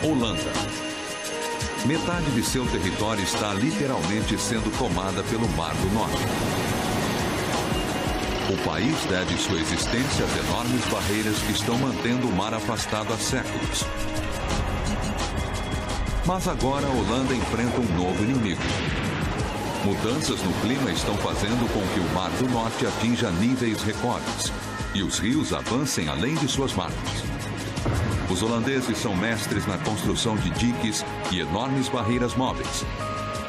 Holanda. Metade de seu território está literalmente sendo tomada pelo Mar do Norte. O país deve sua existência às enormes barreiras que estão mantendo o mar afastado há séculos. Mas agora a Holanda enfrenta um novo inimigo. Mudanças no clima estão fazendo com que o Mar do Norte atinja níveis recordes e os rios avancem além de suas margens. Os holandeses são mestres na construção de diques e enormes barreiras móveis.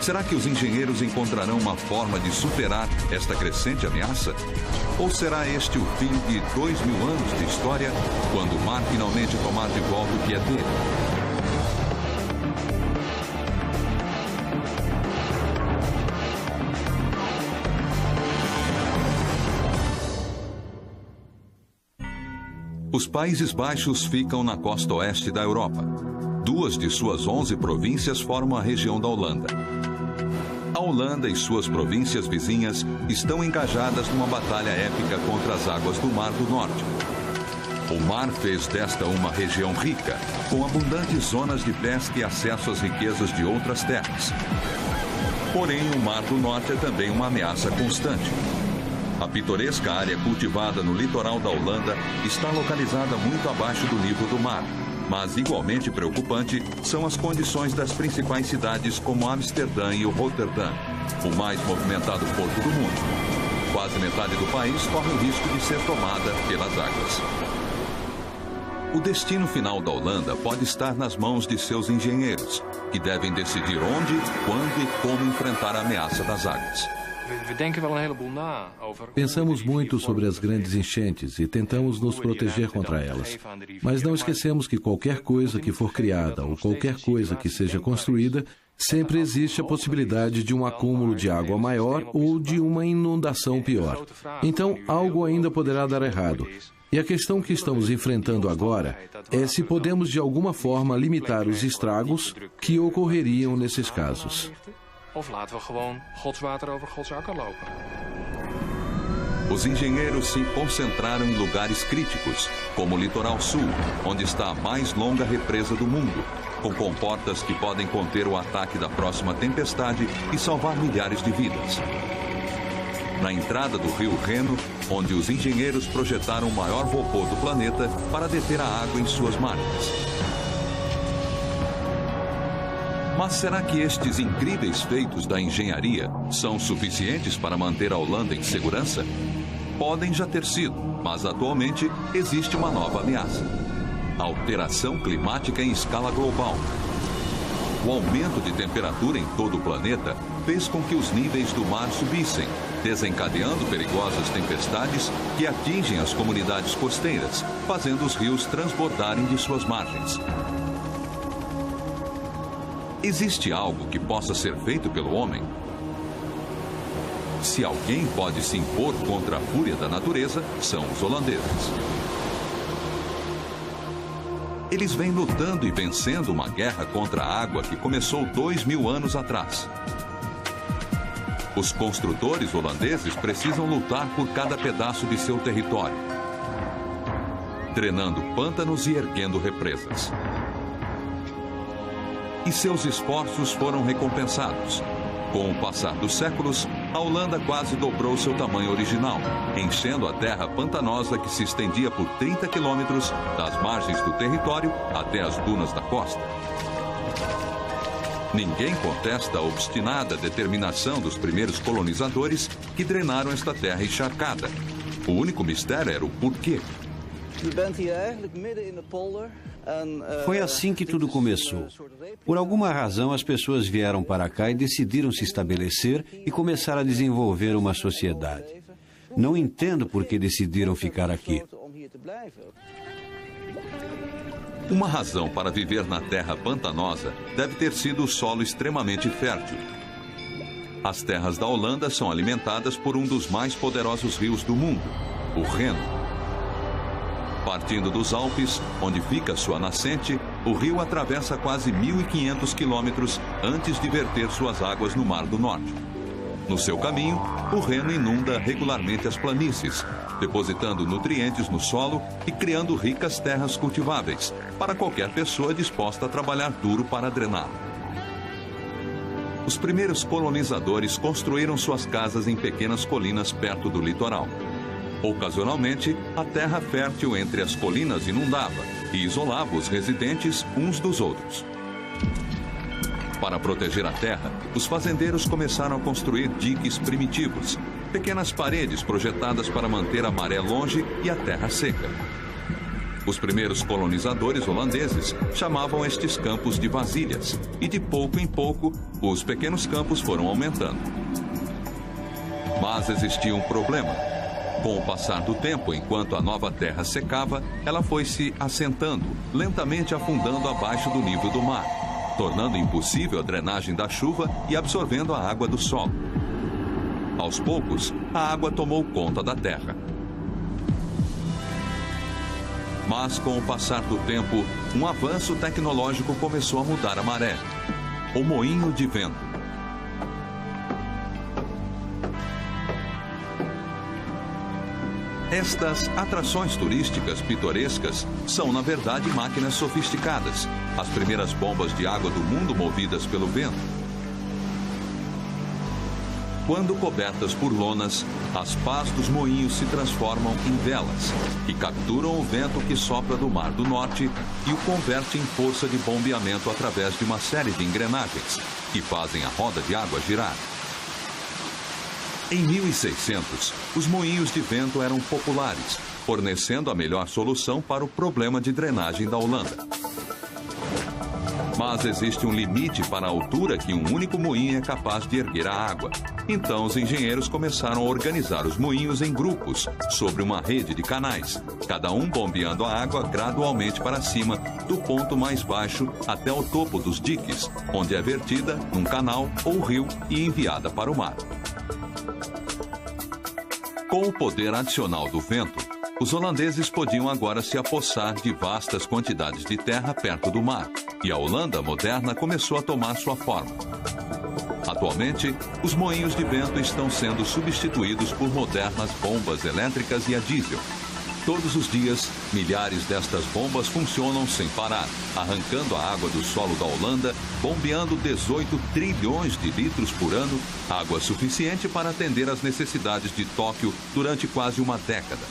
Será que os engenheiros encontrarão uma forma de superar esta crescente ameaça? Ou será este o fim de 2000 anos de história, quando o mar finalmente tomar de volta o que é dele? Os Países Baixos ficam na costa oeste da Europa. 2 de suas 11 províncias formam a região da Holanda. A Holanda e suas províncias vizinhas estão engajadas numa batalha épica contra as águas do Mar do Norte. O mar fez desta uma região rica, com abundantes zonas de pesca e acesso às riquezas de outras terras. Porém, o Mar do Norte é também uma ameaça constante. A pitoresca área cultivada no litoral da Holanda está localizada muito abaixo do nível do mar, mas igualmente preocupante são as condições das principais cidades como Amsterdã e Roterdã, o mais movimentado porto do mundo. Quase metade do país corre o risco de ser tomada pelas águas. O destino final da Holanda pode estar nas mãos de seus engenheiros, que devem decidir onde, quando e como enfrentar a ameaça das águas. Pensamos muito sobre as grandes enchentes e tentamos nos proteger contra elas. Mas não esquecemos que qualquer coisa que for criada ou qualquer coisa que seja construída, sempre existe a possibilidade de um acúmulo de água maior ou de uma inundação pior. Então, algo ainda poderá dar errado. E a questão que estamos enfrentando agora é se podemos de alguma forma limitar os estragos que ocorreriam nesses casos. Of laten we gewoon Gods water over Gods akker lopen. Os engenheiros se concentraram em lugares críticos, como o litoral sul, onde está a mais longa represa do mundo, com comportas que podem conter o ataque da próxima tempestade e salvar milhares de vidas. Na entrada do rio Reno, onde os engenheiros projetaram o maior robô do planeta para deter a água em suas margens. Mas será que estes incríveis feitos da engenharia são suficientes para manter a Holanda em segurança? Podem já ter sido, mas atualmente existe uma nova ameaça: a alteração climática em escala global. O aumento de temperatura em todo o planeta fez com que os níveis do mar subissem, desencadeando perigosas tempestades que atingem as comunidades costeiras, fazendo os rios transbordarem de suas margens. Existe algo que possa ser feito pelo homem? Se alguém pode se impor contra a fúria da natureza, são os holandeses. Eles vêm lutando e vencendo uma guerra contra a água que começou 2000 anos atrás. Os construtores holandeses precisam lutar por cada pedaço de seu território, drenando pântanos e erguendo represas. E seus esforços foram recompensados. Com o passar dos séculos, a Holanda quase dobrou seu tamanho original, enchendo a terra pantanosa que se estendia por 30 quilômetros das margens do território até as dunas da costa. Ninguém contesta a obstinada determinação dos primeiros colonizadores que drenaram esta terra encharcada. O único mistério era o porquê. Foi assim que tudo começou. Por alguma razão, as pessoas vieram para cá e decidiram se estabelecer e começar a desenvolver uma sociedade. Não entendo por que decidiram ficar aqui. Uma razão para viver na terra pantanosa deve ter sido o solo extremamente fértil. As terras da Holanda são alimentadas por um dos mais poderosos rios do mundo, o Reno. Partindo dos Alpes, onde fica sua nascente, o rio atravessa quase 1.500 quilômetros antes de verter suas águas no Mar do Norte. No seu caminho, o Reno inunda regularmente as planícies, depositando nutrientes no solo e criando ricas terras cultiváveis para qualquer pessoa disposta a trabalhar duro para drenar. Os primeiros colonizadores construíram suas casas em pequenas colinas perto do litoral. Ocasionalmente, a terra fértil entre as colinas inundava e isolava os residentes uns dos outros. Para proteger a terra, os fazendeiros começaram a construir diques primitivos, pequenas paredes projetadas para manter a maré longe e a terra seca. Os primeiros colonizadores holandeses chamavam estes campos de vasilhas, e de pouco em pouco, os pequenos campos foram aumentando. Mas existia um problema. Com o passar do tempo, enquanto a nova terra secava, ela foi se assentando, lentamente afundando abaixo do nível do mar, tornando impossível a drenagem da chuva e absorvendo a água do solo. Aos poucos, a água tomou conta da terra. Mas, com o passar do tempo, um avanço tecnológico começou a mudar a maré. O moinho de vento. Estas atrações turísticas pitorescas são, na verdade, máquinas sofisticadas, as primeiras bombas de água do mundo movidas pelo vento. Quando cobertas por lonas, as pás dos moinhos se transformam em velas, que capturam o vento que sopra do Mar do Norte e o converte em força de bombeamento através de uma série de engrenagens, que fazem a roda de água girar. Em 1600, os moinhos de vento eram populares, fornecendo a melhor solução para o problema de drenagem da Holanda. Mas existe um limite para a altura que um único moinho é capaz de erguer a água. Então, os engenheiros começaram a organizar os moinhos em grupos, sobre uma rede de canais, cada um bombeando a água gradualmente para cima, do ponto mais baixo até o topo dos diques, onde é vertida num canal ou rio e enviada para o mar. Com o poder adicional do vento, os holandeses podiam agora se apossar de vastas quantidades de terra perto do mar, e a Holanda moderna começou a tomar sua forma. Atualmente, os moinhos de vento estão sendo substituídos por modernas bombas elétricas e a diesel. Todos os dias, milhares destas bombas funcionam sem parar, arrancando a água do solo da Holanda, bombeando 18 trilhões de litros por ano, água suficiente para atender às necessidades de Tóquio durante quase uma década.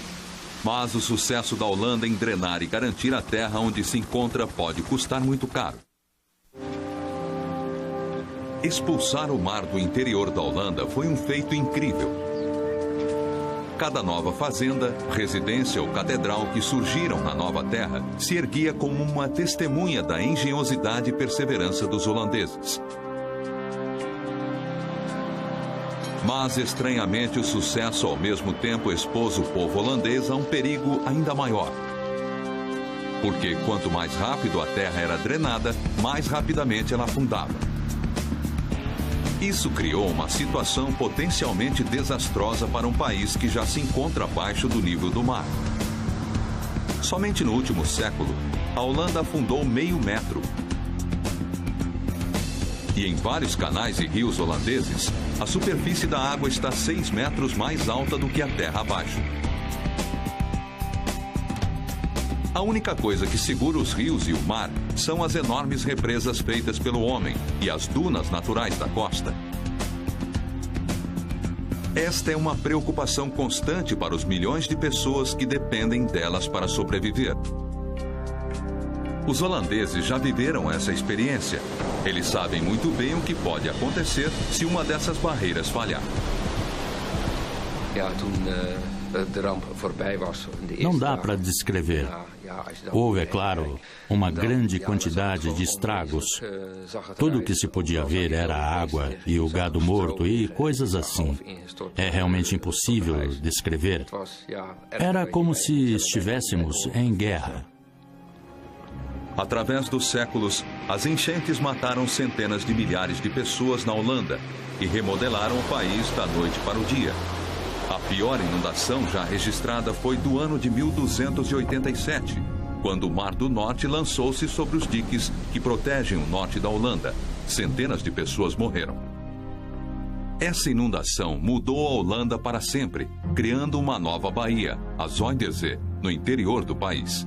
Mas o sucesso da Holanda em drenar e garantir a terra onde se encontra pode custar muito caro. Expulsar o mar do interior da Holanda foi um feito incrível. Cada nova fazenda, residência ou catedral que surgiram na nova terra se erguia como uma testemunha da engenhosidade e perseverança dos holandeses. Mas, estranhamente, o sucesso ao mesmo tempo expôs o povo holandês a um perigo ainda maior. Porque quanto mais rápido a terra era drenada, mais rapidamente ela afundava. Isso criou uma situação potencialmente desastrosa para um país que já se encontra abaixo do nível do mar. Somente no último século, a Holanda afundou meio metro. E em vários canais e rios holandeses, a superfície da água está 6 metros mais alta do que a terra abaixo. A única coisa que segura os rios e o mar são as enormes represas feitas pelo homem e as dunas naturais da costa. Esta é uma preocupação constante para os milhões de pessoas que dependem delas para sobreviver. Os holandeses já viveram essa experiência. Eles sabem muito bem o que pode acontecer se uma dessas barreiras falhar. Não dá para descrever. Houve, é claro, uma grande quantidade de estragos. Tudo o que se podia ver era a água e o gado morto e coisas assim. É realmente impossível descrever. Era como se estivéssemos em guerra. Através dos séculos, as enchentes mataram centenas de milhares de pessoas na Holanda e remodelaram o país da noite para o dia. A pior inundação já registrada foi do ano de 1287, quando o Mar do Norte lançou-se sobre os diques que protegem o norte da Holanda. Centenas de pessoas morreram. Essa inundação mudou a Holanda para sempre, criando uma nova baía, a Zuiderzee, no interior do país.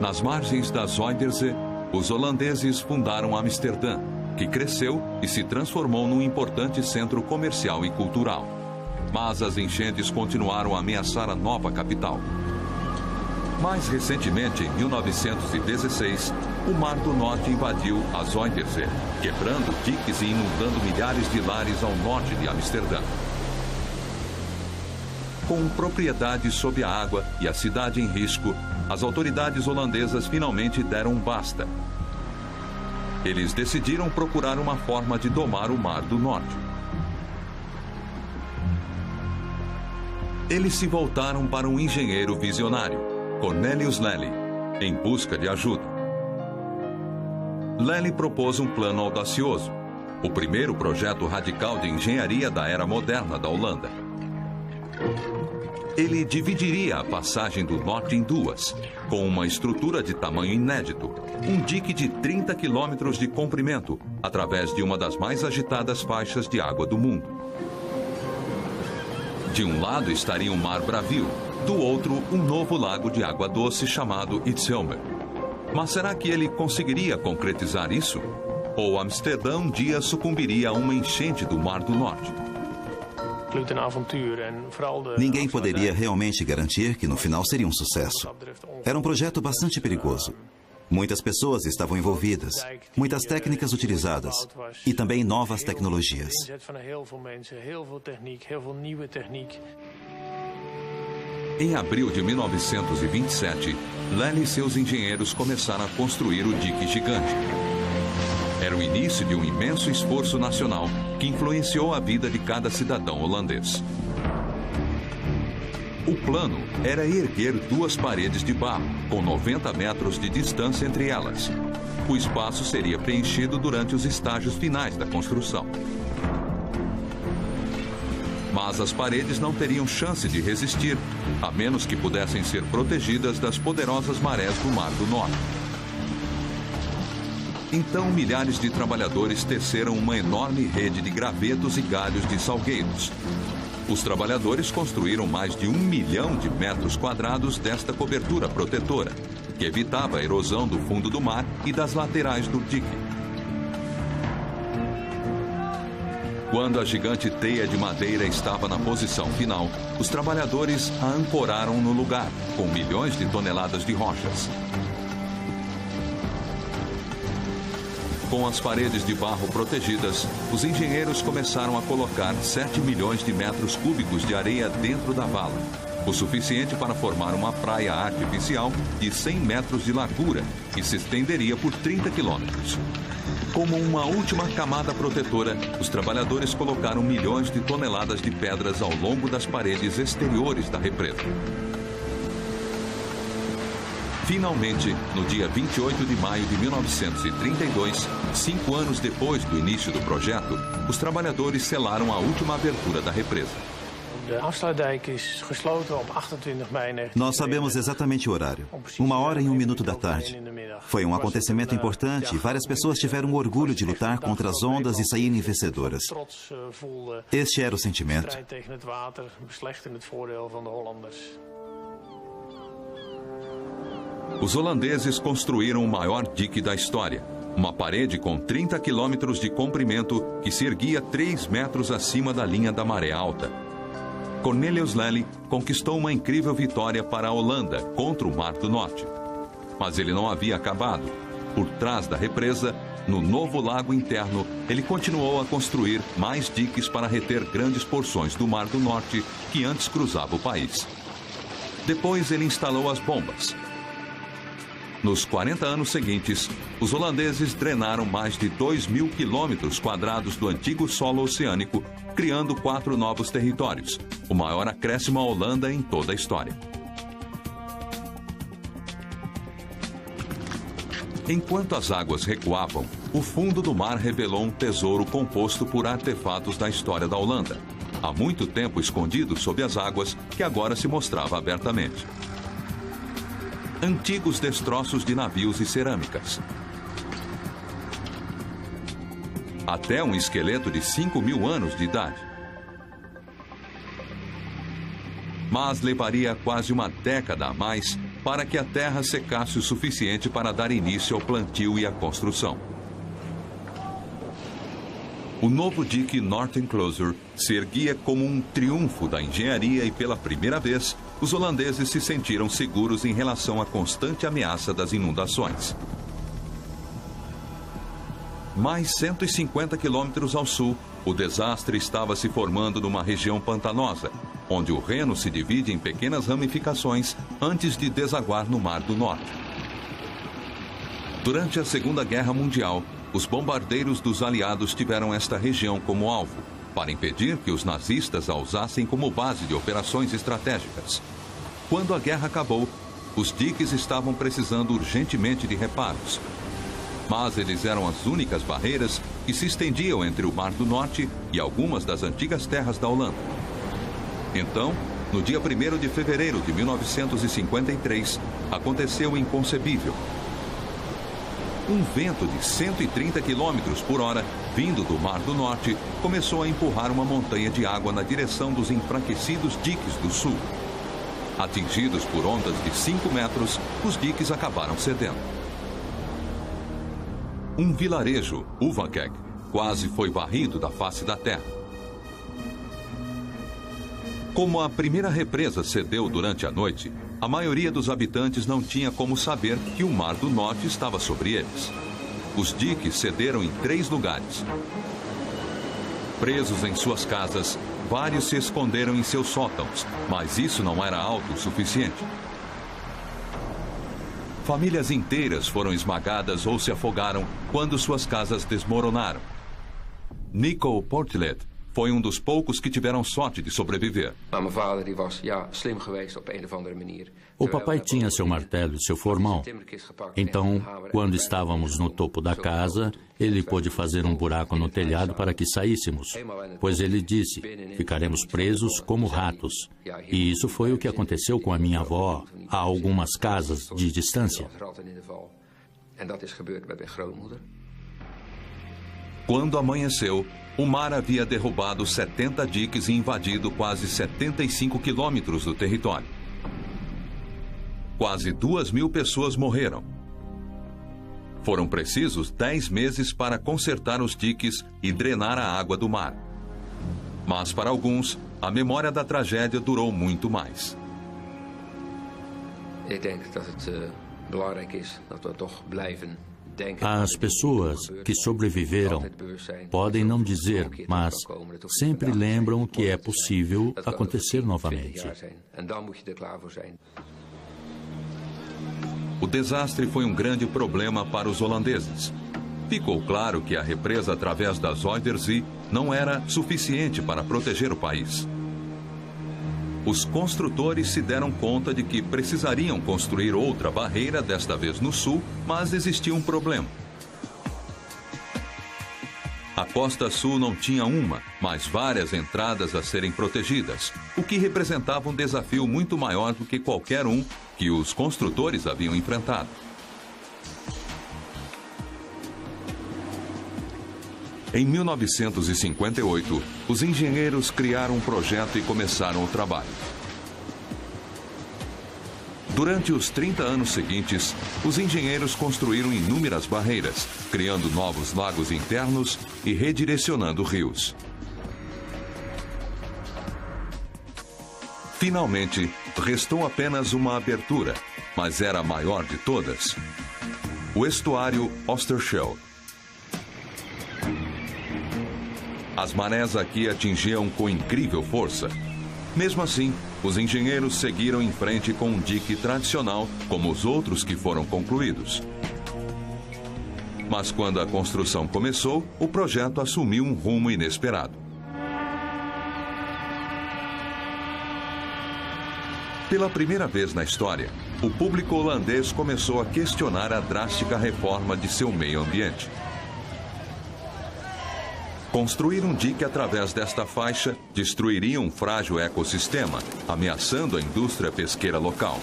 Nas margens da Zuiderzee, os holandeses fundaram Amsterdã, que cresceu e se transformou num importante centro comercial e cultural. Mas as enchentes continuaram a ameaçar a nova capital. Mais recentemente, em 1916, o Mar do Norte invadiu a Zuiderzee, quebrando diques e inundando milhares de lares ao norte de Amsterdã. Com propriedades sob a água e a cidade em risco, as autoridades holandesas finalmente deram um basta. Eles decidiram procurar uma forma de domar o Mar do Norte. Eles se voltaram para um engenheiro visionário, Cornelius Lely, em busca de ajuda. Lely propôs um plano audacioso, o primeiro projeto radical de engenharia da era moderna da Holanda. Ele dividiria a passagem do norte em duas, com uma estrutura de tamanho inédito, um dique de 30 quilômetros de comprimento, através de uma das mais agitadas faixas de água do mundo. De um lado estaria o Mar Bravio, do outro, um novo lago de água doce chamado Itzhelmer. Mas será que ele conseguiria concretizar isso? Ou Amsterdã um dia sucumbiria a uma enchente do Mar do Norte? Ninguém poderia realmente garantir que no final seria um sucesso. Era um projeto bastante perigoso. Muitas pessoas estavam envolvidas, muitas técnicas utilizadas e também novas tecnologias. Em abril de 1927, Lely e seus engenheiros começaram a construir o dique gigante. Era o início de um imenso esforço nacional que influenciou a vida de cada cidadão holandês. O plano era erguer duas paredes de barro, com 90 metros de distância entre elas. O espaço seria preenchido durante os estágios finais da construção. Mas as paredes não teriam chance de resistir, a menos que pudessem ser protegidas das poderosas marés do Mar do Norte. Então, milhares de trabalhadores teceram uma enorme rede de gravetos e galhos de salgueiros. Os trabalhadores construíram mais de 1 milhão de metros quadrados desta cobertura protetora, que evitava a erosão do fundo do mar e das laterais do dique. Quando a gigante teia de madeira estava na posição final, os trabalhadores a ancoraram no lugar, com milhões de toneladas de rochas. Com as paredes de barro protegidas, os engenheiros começaram a colocar 7 milhões de metros cúbicos de areia dentro da vala, o suficiente para formar uma praia artificial de 100 metros de largura, que se estenderia por 30 quilômetros. Como uma última camada protetora, os trabalhadores colocaram milhões de toneladas de pedras ao longo das paredes exteriores da represa. Finalmente, no dia 28 de maio de 1932, 5 anos depois do início do projeto, os trabalhadores selaram a última abertura da represa. Nós sabemos exatamente o horário. 1h01 da tarde. Foi um acontecimento importante e várias pessoas tiveram o orgulho de lutar contra as ondas e saírem vencedoras. Este era o sentimento. Os holandeses construíram o maior dique da história, uma parede com 30 quilômetros de comprimento que se erguia 3 metros acima da linha da maré alta. Cornelius Lely conquistou uma incrível vitória para a Holanda contra o Mar do Norte. Mas ele não havia acabado. Por trás da represa, no novo lago interno, ele continuou a construir mais diques para reter grandes porções do Mar do Norte que antes cruzava o país. Depois ele instalou as bombas. Nos 40 anos seguintes, os holandeses drenaram mais de 2.000 quilômetros quadrados do antigo solo oceânico, criando 4 novos territórios, o maior acréscimo à Holanda em toda a história. Enquanto as águas recuavam, o fundo do mar revelou um tesouro composto por artefatos da história da Holanda, há muito tempo escondido sob as águas, que agora se mostrava abertamente. Antigos destroços de navios e cerâmicas. até um esqueleto de 5.000 anos de idade. Mas levaria quase uma década a mais para que a terra secasse o suficiente para dar início ao plantio e à construção. O novo dique Noordencloser se erguia como um triunfo da engenharia e, pela primeira vez, os holandeses se sentiram seguros em relação à constante ameaça das inundações. Mais 150 quilômetros ao sul, o desastre estava se formando numa região pantanosa, onde o Reno se divide em pequenas ramificações antes de desaguar no Mar do Norte. Durante a Segunda Guerra Mundial, os bombardeiros dos aliados tiveram esta região como alvo, para impedir que os nazistas a usassem como base de operações estratégicas. Quando a guerra acabou, os diques estavam precisando urgentemente de reparos. Mas eles eram as únicas barreiras que se estendiam entre o Mar do Norte e algumas das antigas terras da Holanda. Então, no dia 1º de fevereiro de 1953, aconteceu o inconcebível. Um vento de 130 km por hora, vindo do Mar do Norte, começou a empurrar uma montanha de água na direção dos enfraquecidos diques do sul. Atingidos por ondas de 5 metros, os diques acabaram cedendo. Um vilarejo, Uvakeg, quase foi varrido da face da terra. Como a primeira represa cedeu durante a noite, a maioria dos habitantes não tinha como saber que o Mar do Norte estava sobre eles. Os diques cederam em 3 lugares. Presos em suas casas, vários se esconderam em seus sótãos, mas isso não era alto o suficiente. Famílias inteiras foram esmagadas ou se afogaram quando suas casas desmoronaram. Nico Portillet foi um dos poucos que tiveram sorte de sobreviver. O papai tinha seu martelo e seu formão. Então, quando estávamos no topo da casa, ele pôde fazer um buraco no telhado para que saíssemos. Pois ele disse, ficaremos presos como ratos. E isso foi o que aconteceu com a minha avó, a algumas casas de distância. Quando amanheceu, o mar havia derrubado 70 diques e invadido quase 75 quilômetros do território. Quase 2.000 pessoas morreram. Foram precisos 10 meses para consertar os diques e drenar a água do mar. Mas para alguns, a memória da tragédia durou muito mais. As pessoas que sobreviveram podem não dizer, mas sempre lembram que é possível acontecer novamente. O desastre foi um grande problema para os holandeses. Ficou claro que a represa através da Zuiderzee não era suficiente para proteger o país. Os construtores se deram conta de que precisariam construir outra barreira, desta vez no sul, mas existia um problema. A costa sul não tinha uma, mas várias entradas a serem protegidas, o que representava um desafio muito maior do que qualquer um que os construtores haviam enfrentado. Em 1958, os engenheiros criaram um projeto e começaram o trabalho. Durante os 30 anos seguintes, os engenheiros construíram inúmeras barreiras, criando novos lagos internos e redirecionando rios. Finalmente, restou apenas uma abertura, mas era a maior de todas: o estuário Oosterschelde. As marés aqui atingiam com incrível força. Mesmo assim, os engenheiros seguiram em frente com um dique tradicional, como os outros que foram concluídos. Mas quando a construção começou, o projeto assumiu um rumo inesperado. Pela primeira vez na história, o público holandês começou a questionar a drástica reforma de seu meio ambiente. Construir um dique através desta faixa destruiria um frágil ecossistema, ameaçando a indústria pesqueira local.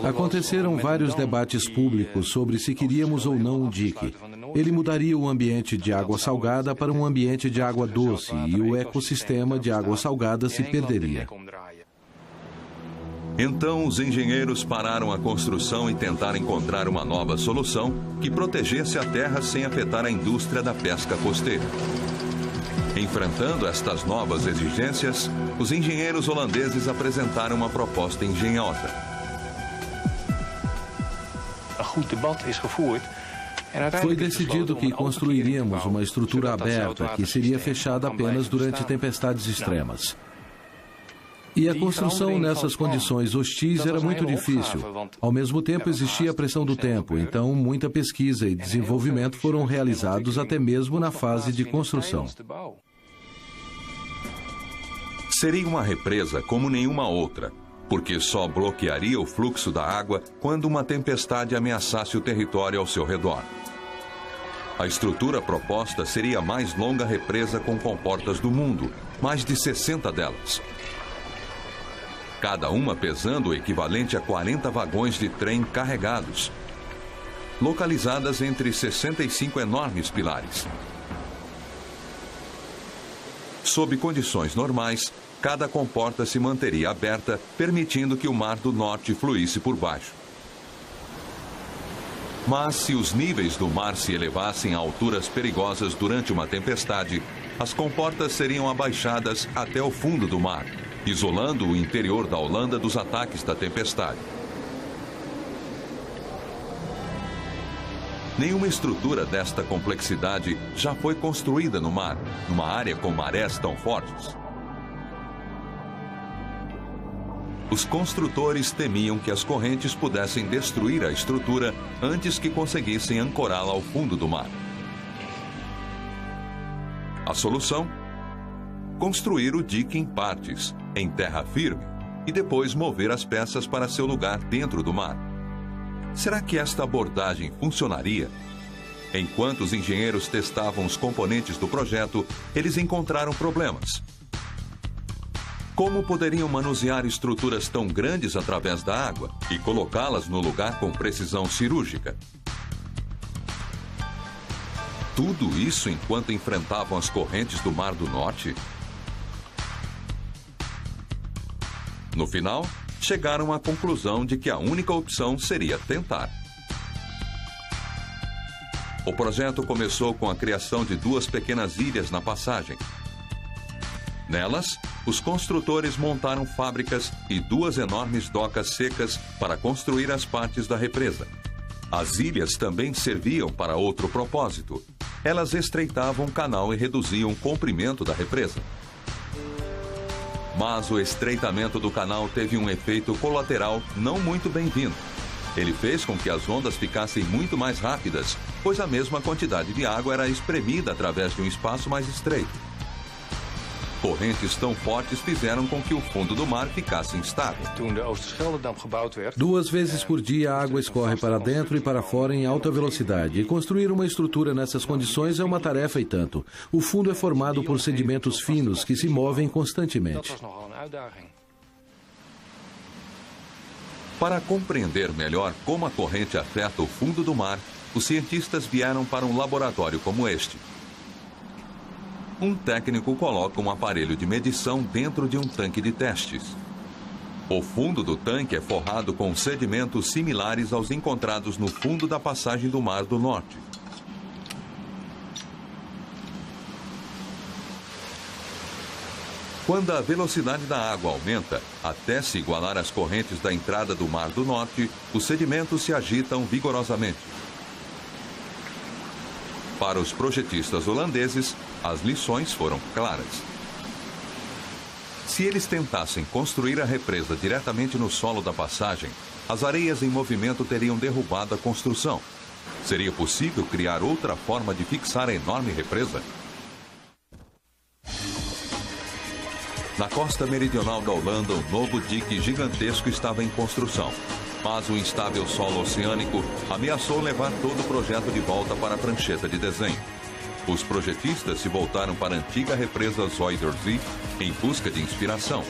Aconteceram vários debates públicos sobre se queríamos ou não um dique. Ele mudaria o ambiente de água salgada para um ambiente de água doce e o ecossistema de água salgada se perderia. Então, os engenheiros pararam a construção e tentaram encontrar uma nova solução que protegesse a terra sem afetar a indústria da pesca costeira. Enfrentando estas novas exigências, os engenheiros holandeses apresentaram uma proposta engenhosa. Foi decidido que construiríamos uma estrutura aberta que seria fechada apenas durante tempestades extremas. E a construção nessas condições hostis era muito difícil. Ao mesmo tempo, existia a pressão do tempo, então muita pesquisa e desenvolvimento foram realizados até mesmo na fase de construção. Seria uma represa como nenhuma outra, porque só bloquearia o fluxo da água quando uma tempestade ameaçasse o território ao seu redor. A estrutura proposta seria a mais longa represa com comportas do mundo, mais de 60 delas. Cada uma pesando o equivalente a 40 vagões de trem carregados, localizadas entre 65 enormes pilares. Sob condições normais, cada comporta se manteria aberta, permitindo que o Mar do Norte fluísse por baixo. Mas se os níveis do mar se elevassem a alturas perigosas durante uma tempestade, as comportas seriam abaixadas até o fundo do mar, isolando o interior da Holanda dos ataques da tempestade. Nenhuma estrutura desta complexidade já foi construída no mar, numa área com marés tão fortes. Os construtores temiam que as correntes pudessem destruir a estrutura antes que conseguissem ancorá-la ao fundo do mar. A solução? Construir o dique em partes, em terra firme, e depois mover as peças para seu lugar dentro do mar. Será que esta abordagem funcionaria? Enquanto os engenheiros testavam os componentes do projeto, eles encontraram problemas. Como poderiam manusear estruturas tão grandes através da água e colocá-las no lugar com precisão cirúrgica? Tudo isso enquanto enfrentavam as correntes do Mar do Norte? No final, chegaram à conclusão de que a única opção seria tentar. O projeto começou com a criação de 2 pequenas ilhas na passagem. Nelas, os construtores montaram fábricas e 2 enormes docas secas para construir as partes da represa. As ilhas também serviam para outro propósito. Elas estreitavam o canal e reduziam o comprimento da represa. Mas o estreitamento do canal teve um efeito colateral não muito bem-vindo. Ele fez com que as ondas ficassem muito mais rápidas, pois a mesma quantidade de água era espremida através de um espaço mais estreito. Correntes tão fortes fizeram com que o fundo do mar ficasse instável. 2 vezes por dia a água escorre para dentro e para fora em alta velocidade. E construir uma estrutura nessas condições é uma tarefa e tanto. O fundo é formado por sedimentos finos que se movem constantemente. Para compreender melhor como a corrente afeta o fundo do mar, os cientistas vieram para um laboratório como este. Um técnico coloca um aparelho de medição dentro de um tanque de testes. O fundo do tanque é forrado com sedimentos similares aos encontrados no fundo da passagem do Mar do Norte. Quando a velocidade da água aumenta, até se igualar às correntes da entrada do Mar do Norte, os sedimentos se agitam vigorosamente. Para os projetistas holandeses, as lições foram claras. Se eles tentassem construir a represa diretamente no solo da passagem, as areias em movimento teriam derrubado a construção. Seria possível criar outra forma de fixar a enorme represa? Na costa meridional da Holanda, um novo dique gigantesco estava em construção. Mas o instável solo oceânico ameaçou levar todo o projeto de volta para a prancheta de desenho. Os projetistas se voltaram para a antiga represa Zuiderzee em busca de inspiração.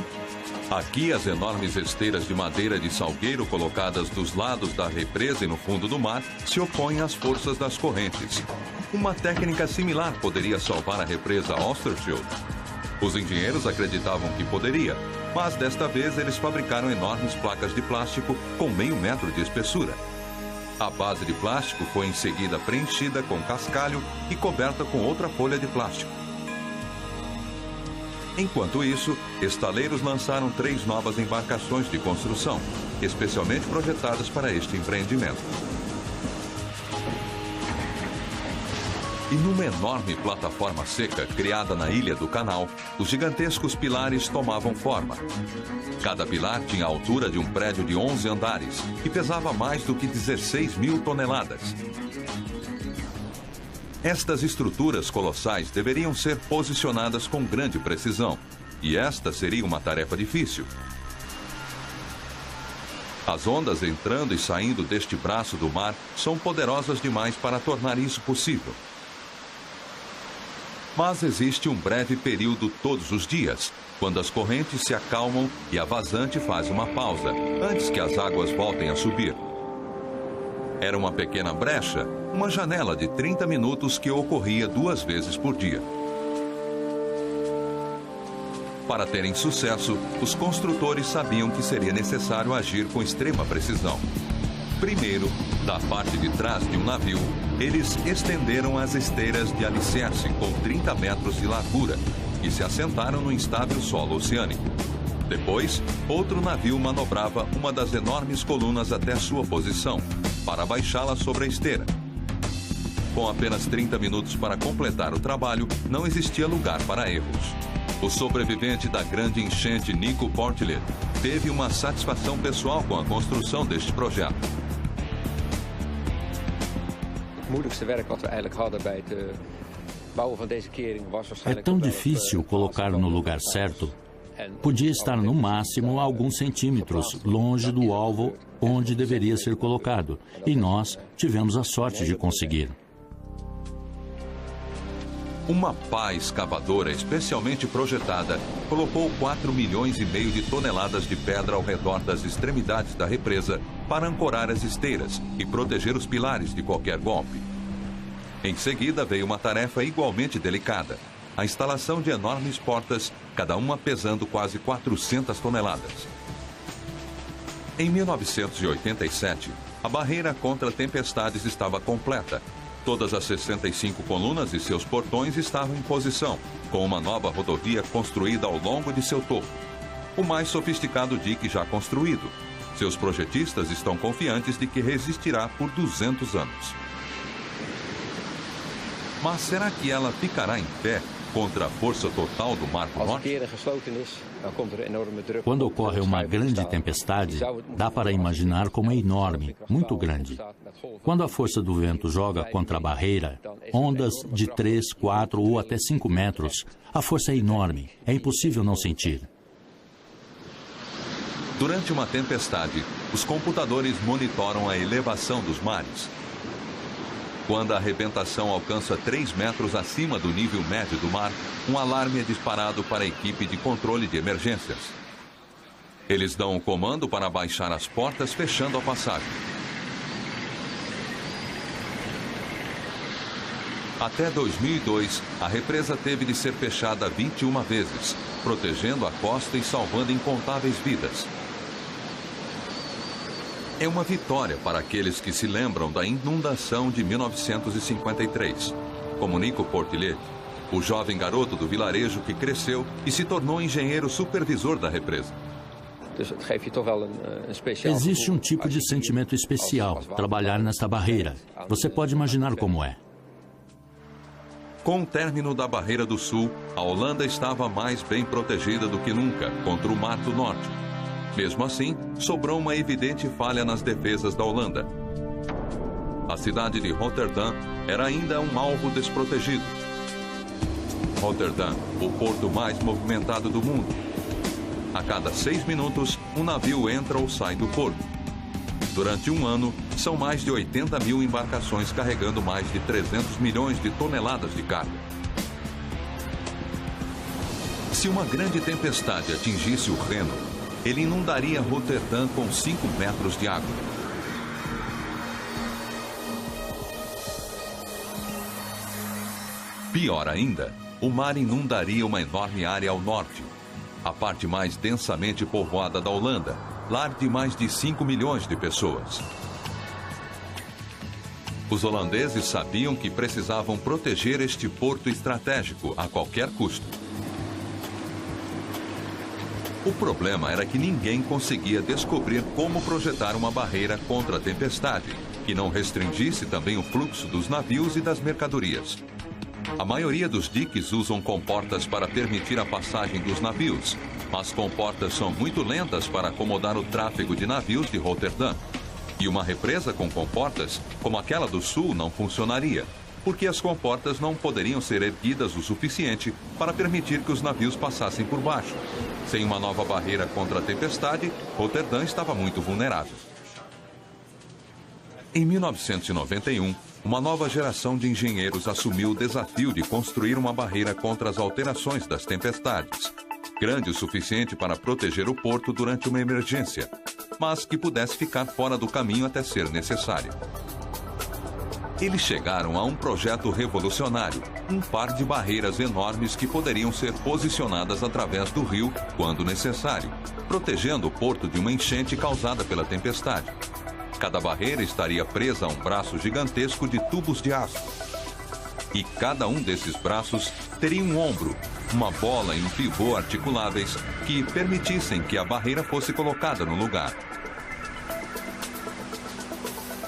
Aqui, as enormes esteiras de madeira de salgueiro colocadas dos lados da represa e no fundo do mar se opõem às forças das correntes. Uma técnica similar poderia salvar a represa Oosterschelde. Os engenheiros acreditavam que poderia, mas desta vez eles fabricaram enormes placas de plástico com meio metro de espessura. A base de plástico foi em seguida preenchida com cascalho e coberta com outra folha de plástico. Enquanto isso, estaleiros lançaram 3 novas embarcações de construção, especialmente projetadas para este empreendimento. E numa enorme plataforma seca criada na Ilha do Canal, os gigantescos pilares tomavam forma. Cada pilar tinha a altura de um prédio de 11 andares e pesava mais do que 16 mil toneladas. Estas estruturas colossais deveriam ser posicionadas com grande precisão, e esta seria uma tarefa difícil. As ondas entrando e saindo deste braço do mar são poderosas demais para tornar isso possível. Mas existe um breve período todos os dias, quando as correntes se acalmam e a vazante faz uma pausa, antes que as águas voltem a subir. Era uma pequena brecha, uma janela de 30 minutos que ocorria 2 vezes por dia. Para terem sucesso, os construtores sabiam que seria necessário agir com extrema precisão. Primeiro, da parte de trás de um navio, eles estenderam as esteiras de alicerce com 30 metros de largura e se assentaram no instável solo oceânico. Depois, outro navio manobrava uma das enormes colunas até sua posição, para baixá-la sobre a esteira. Com apenas 30 minutos para completar o trabalho, não existia lugar para erros. O sobrevivente da grande enchente, Nico Portlet, teve uma satisfação pessoal com a construção deste projeto. É tão difícil colocar no lugar certo. Podia estar no máximo a alguns centímetros longe do alvo onde deveria ser colocado, e nós tivemos a sorte de conseguir. Uma pá escavadora especialmente projetada colocou 4,5 milhões de toneladas de pedra ao redor das extremidades da represa para ancorar as esteiras e proteger os pilares de qualquer golpe. Em seguida veio uma tarefa igualmente delicada: a instalação de enormes portas, cada uma pesando quase 400 toneladas. Em 1987, a barreira contra tempestades estava completa. Todas as 65 colunas e seus portões estavam em posição, com uma nova rodovia construída ao longo de seu topo. O mais sofisticado dique já construído. Seus projetistas estão confiantes de que resistirá por 200 anos. Mas será que ela ficará em pé contra a força total do Mar do Norte? Quando ocorre uma grande tempestade, dá para imaginar como é enorme, muito grande. Quando a força do vento joga contra a barreira, ondas de 3, 4 ou até 5 metros, a força é enorme, é impossível não sentir. Durante uma tempestade, os computadores monitoram a elevação dos mares. Quando a arrebentação alcança 3 metros acima do nível médio do mar, um alarme é disparado para a equipe de controle de emergências. Eles dão o comando para baixar as portas, fechando a passagem. Até 2002, a represa teve de ser fechada 21 vezes, protegendo a costa e salvando incontáveis vidas. É uma vitória para aqueles que se lembram da inundação de 1953, como Nico Portlet, o jovem garoto do vilarejo que cresceu e se tornou engenheiro supervisor da represa. Existe um tipo de sentimento especial, trabalhar nesta barreira. Você pode imaginar como é. Com o término da Barreira do Sul, a Holanda estava mais bem protegida do que nunca contra o Mar do Norte. Mesmo assim, sobrou uma evidente falha nas defesas da Holanda. A cidade de Rotterdam era ainda um alvo desprotegido. Rotterdam, o porto mais movimentado do mundo. A cada 6 minutos, um navio entra ou sai do porto. Durante um ano, são mais de 80 mil embarcações carregando mais de 300 milhões de toneladas de carga. Se uma grande tempestade atingisse o Reno, ele inundaria Rotterdam com 5 metros de água. Pior ainda, o mar inundaria uma enorme área ao norte, a parte mais densamente povoada da Holanda, lar de mais de 5 milhões de pessoas. Os holandeses sabiam que precisavam proteger este porto estratégico a qualquer custo. O problema era que ninguém conseguia descobrir como projetar uma barreira contra a tempestade, que não restringisse também o fluxo dos navios e das mercadorias. A maioria dos diques usam comportas para permitir a passagem dos navios, mas comportas são muito lentas para acomodar o tráfego de navios de Roterdã. E uma represa com comportas, como aquela do sul, não funcionaria, porque as comportas não poderiam ser erguidas o suficiente para permitir que os navios passassem por baixo. Sem uma nova barreira contra a tempestade, Roterdã estava muito vulnerável. Em 1991, uma nova geração de engenheiros assumiu o desafio de construir uma barreira contra as alterações das tempestades, grande o suficiente para proteger o porto durante uma emergência, mas que pudesse ficar fora do caminho até ser necessário. Eles chegaram a um projeto revolucionário, um par de barreiras enormes que poderiam ser posicionadas através do rio quando necessário, protegendo o porto de uma enchente causada pela tempestade. Cada barreira estaria presa a um braço gigantesco de tubos de aço. E cada um desses braços teria um ombro, uma bola e um pivô articuláveis que permitissem que a barreira fosse colocada no lugar.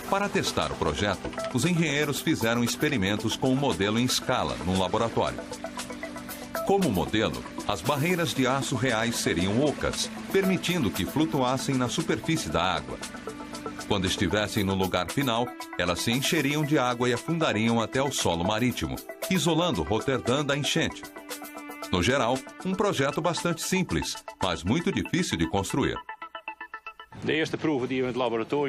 Para testar o projeto, os engenheiros fizeram experimentos com um modelo em escala num laboratório. Como modelo, as barreiras de aço reais seriam ocas, permitindo que flutuassem na superfície da água. Quando estivessem no lugar final, elas se encheriam de água e afundariam até o solo marítimo, isolando Roterdã da enchente. No geral, um projeto bastante simples, mas muito difícil de construir.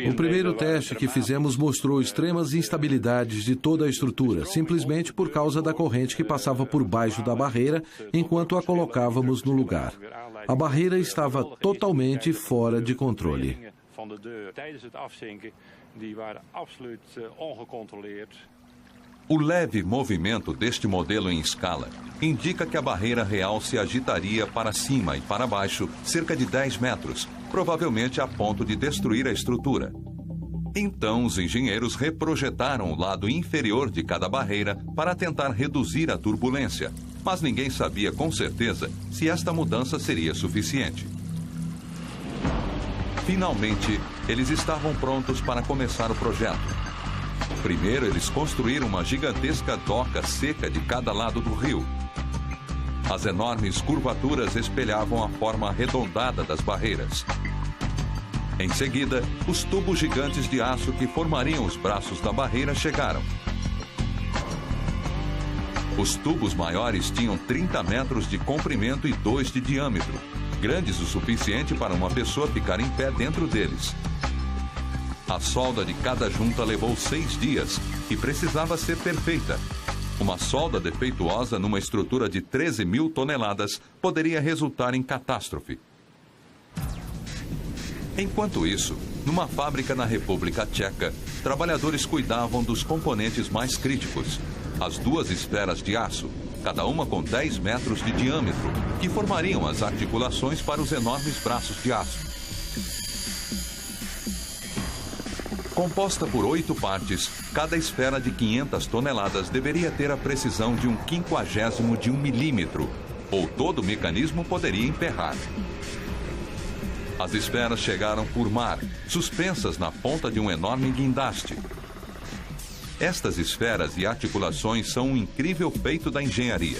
O primeiro teste que fizemos mostrou extremas instabilidades de toda a estrutura, simplesmente por causa da corrente que passava por baixo da barreira enquanto a colocávamos no lugar. A barreira estava totalmente fora de controle. O leve movimento deste modelo em escala indica que a barreira real se agitaria para cima e para baixo cerca de 10 metros, provavelmente a ponto de destruir a estrutura. Então, os engenheiros reprojetaram o lado inferior de cada barreira para tentar reduzir a turbulência, mas ninguém sabia com certeza se esta mudança seria suficiente. Finalmente, eles estavam prontos para começar o projeto. Primeiro, eles construíram uma gigantesca doca seca de cada lado do rio. As enormes curvaturas espelhavam a forma arredondada das barreiras. Em seguida, os tubos gigantes de aço que formariam os braços da barreira chegaram. Os tubos maiores tinham 30 metros de comprimento e 2 de diâmetro, grandes o suficiente para uma pessoa ficar em pé dentro deles. A solda de cada junta levou 6 dias e precisava ser perfeita. Uma solda defeituosa numa estrutura de 13 mil toneladas poderia resultar em catástrofe. Enquanto isso, numa fábrica na República Tcheca, trabalhadores cuidavam dos componentes mais críticos, as 2 esferas de aço, cada uma com 10 metros de diâmetro, que formariam as articulações para os enormes braços de aço. Composta por 8 partes, cada esfera de 500 toneladas deveria ter a precisão de 1/50 de 1 milímetro, ou todo o mecanismo poderia emperrar. As esferas chegaram por mar, suspensas na ponta de um enorme guindaste. Estas esferas e articulações são um incrível feito da engenharia.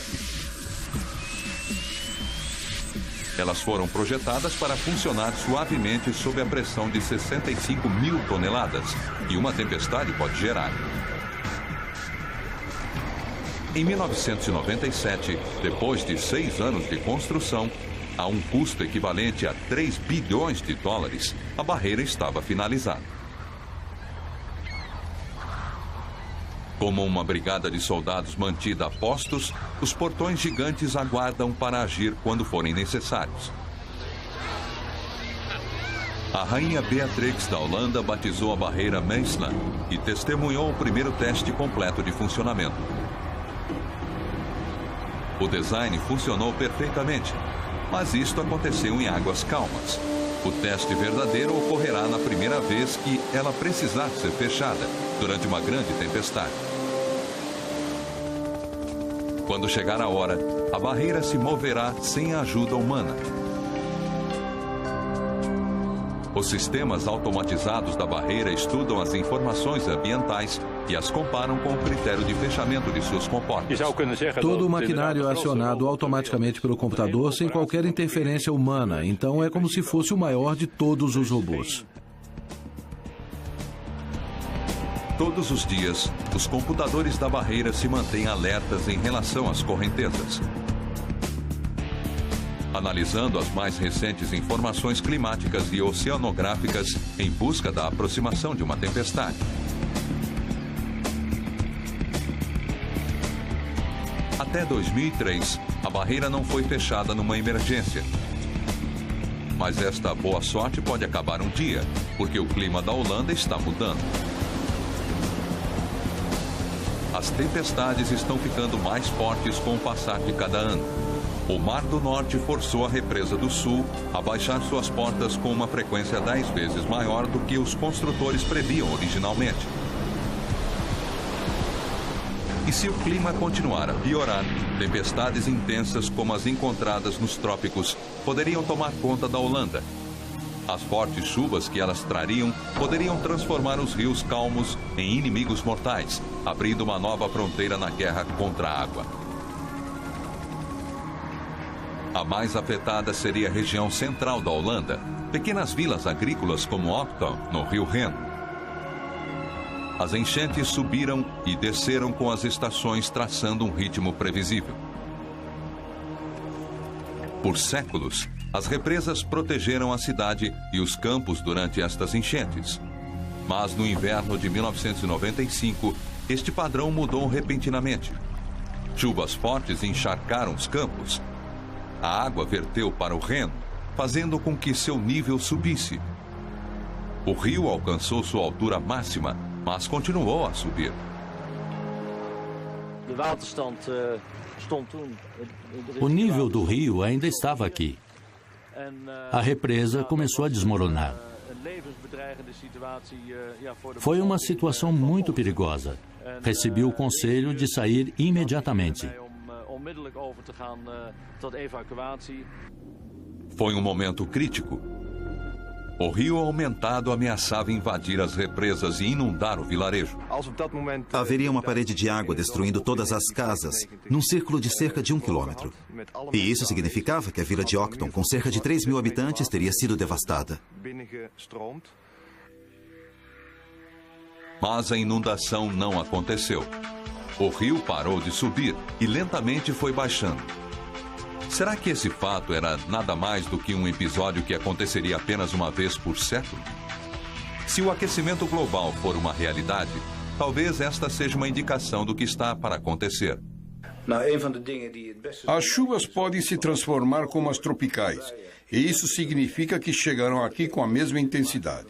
Elas foram projetadas para funcionar suavemente sob a pressão de 65 mil toneladas, que uma tempestade pode gerar. Em 1997, depois de 6 anos de construção, a um custo equivalente a 3 bilhões de dólares, a barreira estava finalizada. Como uma brigada de soldados mantida a postos, os portões gigantes aguardam para agir quando forem necessários. A rainha Beatrix da Holanda batizou a barreira Meisland e testemunhou o primeiro teste completo de funcionamento. O design funcionou perfeitamente, mas isto aconteceu em águas calmas. O teste verdadeiro ocorrerá na primeira vez que ela precisar ser fechada, durante uma grande tempestade. Quando chegar a hora, a barreira se moverá sem a ajuda humana. Os sistemas automatizados da barreira estudam as informações ambientais e as comparam com o critério de fechamento de suas comportas. Todo o maquinário é acionado automaticamente pelo computador sem qualquer interferência humana, então é como se fosse o maior de todos os robôs. Todos os dias, os computadores da barreira se mantêm alertas em relação às correntezas, analisando as mais recentes informações climáticas e oceanográficas em busca da aproximação de uma tempestade. Até 2003, a barreira não foi fechada numa emergência. Mas esta boa sorte pode acabar um dia, porque o clima da Holanda está mudando. As tempestades estão ficando mais fortes com o passar de cada ano. O Mar do Norte forçou a Represa do Sul a baixar suas portas com uma frequência 10 vezes maior do que os construtores previam originalmente. E se o clima continuar a piorar, tempestades intensas como as encontradas nos trópicos poderiam tomar conta da Holanda. As fortes chuvas que elas trariam poderiam transformar os rios calmos em inimigos mortais, abrindo uma nova fronteira na guerra contra a água. A mais afetada seria a região central da Holanda, pequenas vilas agrícolas como Octon, no rio Ren. As enchentes subiram e desceram com as estações, traçando um ritmo previsível. Por séculos, as represas protegeram a cidade e os campos durante estas enchentes. Mas no inverno de 1995, este padrão mudou repentinamente. Chuvas fortes encharcaram os campos. A água verteu para o Ren, fazendo com que seu nível subisse. O rio alcançou sua altura máxima, mas continuou a subir. O nível do rio ainda estava aqui. A represa começou a desmoronar. Foi uma situação muito perigosa. Recebi o conselho de sair imediatamente. Foi um momento crítico. O rio aumentado ameaçava invadir as represas e inundar o vilarejo. Haveria uma parede de água destruindo todas as casas, num círculo de cerca de 1 quilômetro. E isso significava que a vila de Octon, com cerca de 3.000 habitantes, teria sido devastada. Mas a inundação não aconteceu. O rio parou de subir e lentamente foi baixando. Será que esse fato era nada mais do que um episódio que aconteceria apenas uma vez por século? Se o aquecimento global for uma realidade, talvez esta seja uma indicação do que está para acontecer. As chuvas podem se transformar como as tropicais, e isso significa que chegarão aqui com a mesma intensidade.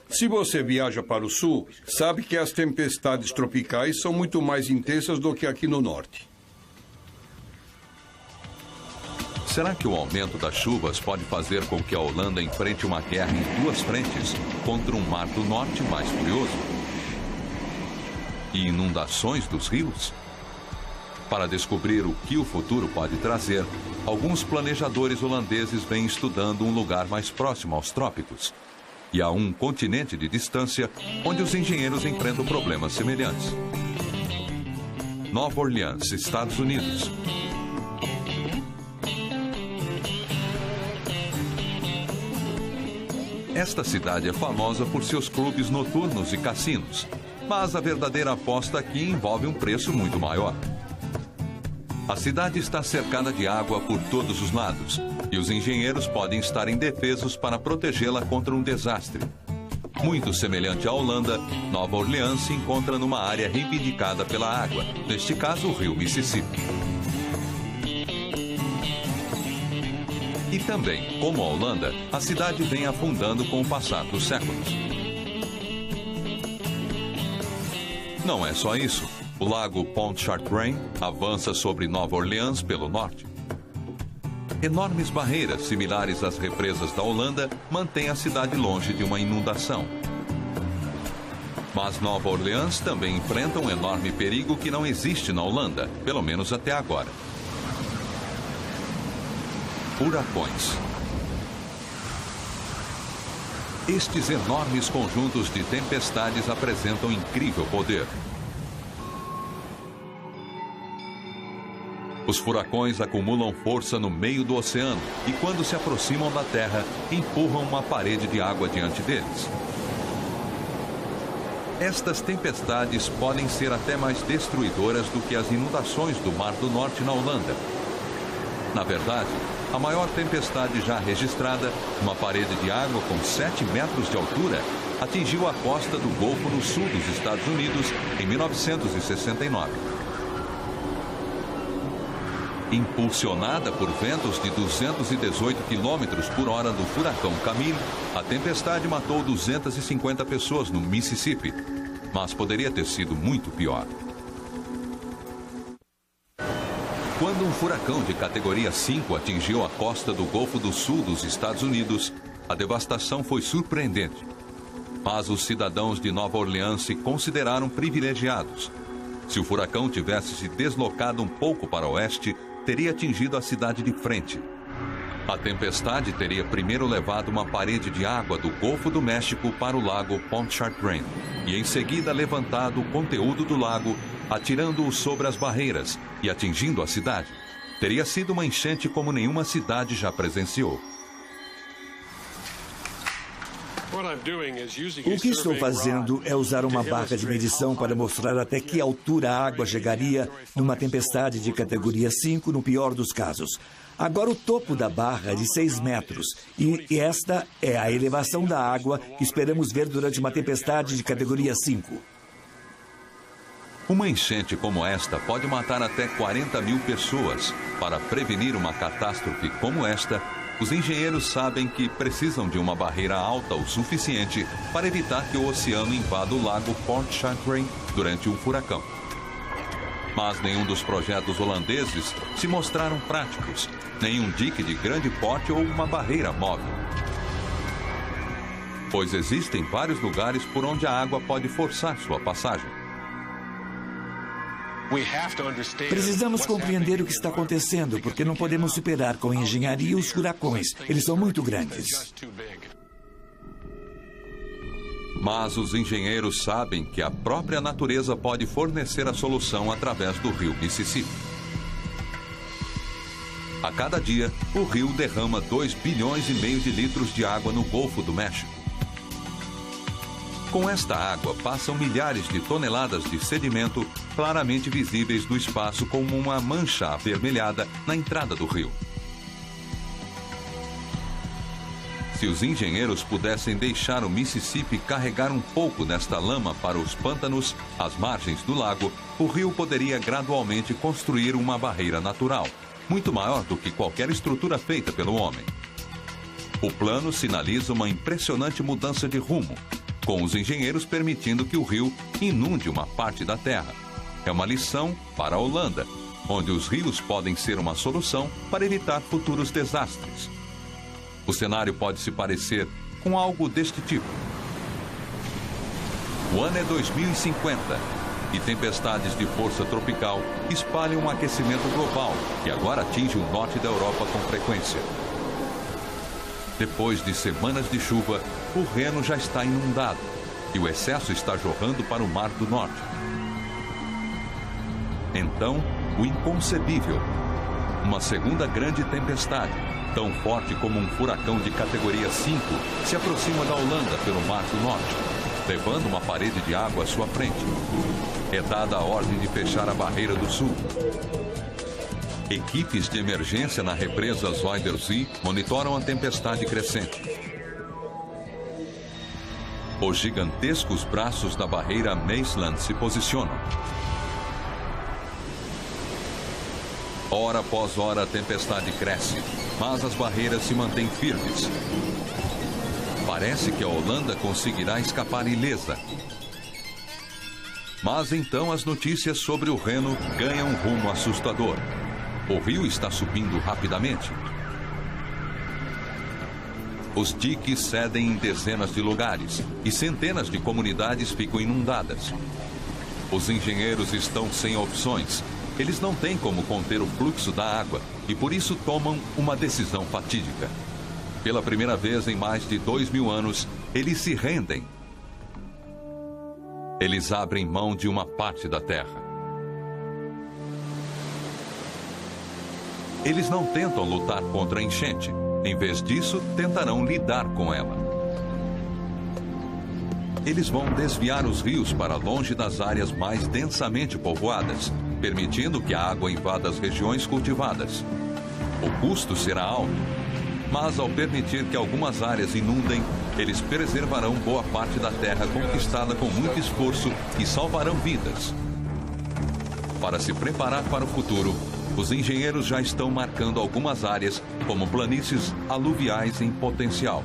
Se você viaja para o sul, sabe que as tempestades tropicais são muito mais intensas do que aqui no norte. Será que o aumento das chuvas pode fazer com que a Holanda enfrente uma guerra em 2 frentes contra um Mar do Norte mais furioso? E inundações dos rios? Para descobrir o que o futuro pode trazer, alguns planejadores holandeses vêm estudando um lugar mais próximo aos trópicos e a um continente de distância onde os engenheiros enfrentam problemas semelhantes. Nova Orleans, Estados Unidos. Esta cidade é famosa por seus clubes noturnos e cassinos, mas a verdadeira aposta aqui envolve um preço muito maior. A cidade está cercada de água por todos os lados e os engenheiros podem estar indefesos para protegê-la contra um desastre. Muito semelhante à Holanda, Nova Orleans se encontra numa área reivindicada pela água, neste caso o rio Mississippi. E também, como a Holanda, a cidade vem afundando com o passar dos séculos. Não é só isso. O lago Pontchartrain avança sobre Nova Orleans pelo norte. Enormes barreiras, similares às represas da Holanda, mantêm a cidade longe de uma inundação. Mas Nova Orleans também enfrenta um enorme perigo que não existe na Holanda, pelo menos até agora. Furacões. Estes enormes conjuntos de tempestades apresentam incrível poder. Os furacões acumulam força no meio do oceano e, quando se aproximam da Terra, empurram uma parede de água diante deles. Estas tempestades podem ser até mais destruidoras do que as inundações do Mar do Norte na Holanda. Na verdade, a maior tempestade já registrada, uma parede de água com 7 metros de altura, atingiu a costa do Golfo no sul dos Estados Unidos em 1969. Impulsionada por ventos de 218 km por hora do furacão Camille, a tempestade matou 250 pessoas no Mississippi, mas poderia ter sido muito pior. Quando um furacão de categoria 5 atingiu a costa do Golfo do Sul dos Estados Unidos, a devastação foi surpreendente. Mas os cidadãos de Nova Orleans se consideraram privilegiados. Se o furacão tivesse se deslocado um pouco para o oeste, teria atingido a cidade de frente. A tempestade teria primeiro levado uma parede de água do Golfo do México para o lago Pontchartrain e em seguida levantado o conteúdo do lago, atirando-o sobre as barreiras e atingindo a cidade. Teria sido uma enchente como nenhuma cidade já presenciou. O que estou fazendo é usar uma barra de medição para mostrar até que altura a água chegaria numa tempestade de categoria 5, no pior dos casos. Agora o topo da barra é de 6 metros e esta é a elevação da água que esperamos ver durante uma tempestade de categoria 5. Uma enchente como esta pode matar até 40 mil pessoas. Para prevenir uma catástrofe como esta, os engenheiros sabem que precisam de uma barreira alta o suficiente para evitar que o oceano invada o lago Pontchartrain durante um furacão. Mas nenhum dos projetos holandeses se mostraram práticos, nem um dique de grande porte ou uma barreira móvel. Pois existem vários lugares por onde a água pode forçar sua passagem. Precisamos compreender o que está acontecendo, porque não podemos superar com engenharia os furacões. Eles são muito grandes. Mas os engenheiros sabem que a própria natureza pode fornecer a solução através do rio Mississippi. A cada dia, o rio derrama 2,5 bilhões de litros de água no Golfo do México. Com esta água, passam milhares de toneladas de sedimento claramente visíveis do espaço como uma mancha avermelhada na entrada do rio. Se os engenheiros pudessem deixar o Mississippi carregar um pouco desta lama para os pântanos, às margens do lago, o rio poderia gradualmente construir uma barreira natural, muito maior do que qualquer estrutura feita pelo homem. O plano sinaliza uma impressionante mudança de rumo, com os engenheiros permitindo que o rio inunde uma parte da terra. É uma lição para a Holanda, onde os rios podem ser uma solução para evitar futuros desastres. O cenário pode se parecer com algo deste tipo. O ano é 2050 e tempestades de força tropical espalham um aquecimento global que agora atinge o norte da Europa com frequência. Depois de semanas de chuva, o Reno já está inundado e o excesso está jorrando para o Mar do Norte. Então, o inconcebível. Uma segunda grande tempestade, tão forte como um furacão de categoria 5, se aproxima da Holanda pelo Mar do Norte, levando uma parede de água à sua frente. É dada a ordem de fechar a barreira do sul. Equipes de emergência na represa Zuiderzee monitoram a tempestade crescente. Os gigantescos braços da barreira Maesland se posicionam. Hora após hora a tempestade cresce, mas as barreiras se mantêm firmes. Parece que a Holanda conseguirá escapar ilesa. Mas então as notícias sobre o Reno ganham um rumo assustador. O rio está subindo rapidamente. Os diques cedem em dezenas de lugares e centenas de comunidades ficam inundadas. Os engenheiros estão sem opções. Eles não têm como conter o fluxo da água e por isso tomam uma decisão fatídica. Pela primeira vez em mais de 2000 anos, eles se rendem. Eles abrem mão de uma parte da terra. Eles não tentam lutar contra a enchente. Em vez disso, tentarão lidar com ela. Eles vão desviar os rios para longe das áreas mais densamente povoadas, permitindo que a água invada as regiões cultivadas. O custo será alto, mas ao permitir que algumas áreas inundem, eles preservarão boa parte da terra conquistada com muito esforço e salvarão vidas. Para se preparar para o futuro, os engenheiros já estão marcando algumas áreas como planícies aluviais em potencial.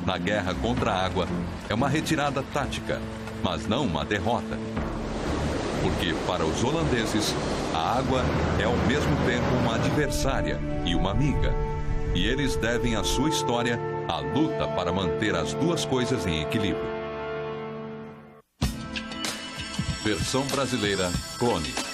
Na guerra contra a água, é uma retirada tática, mas não uma derrota. Porque, para os holandeses, a água é ao mesmo tempo uma adversária e uma amiga. E eles devem a sua história à luta para manter as duas coisas em equilíbrio. Versão brasileira, Clone.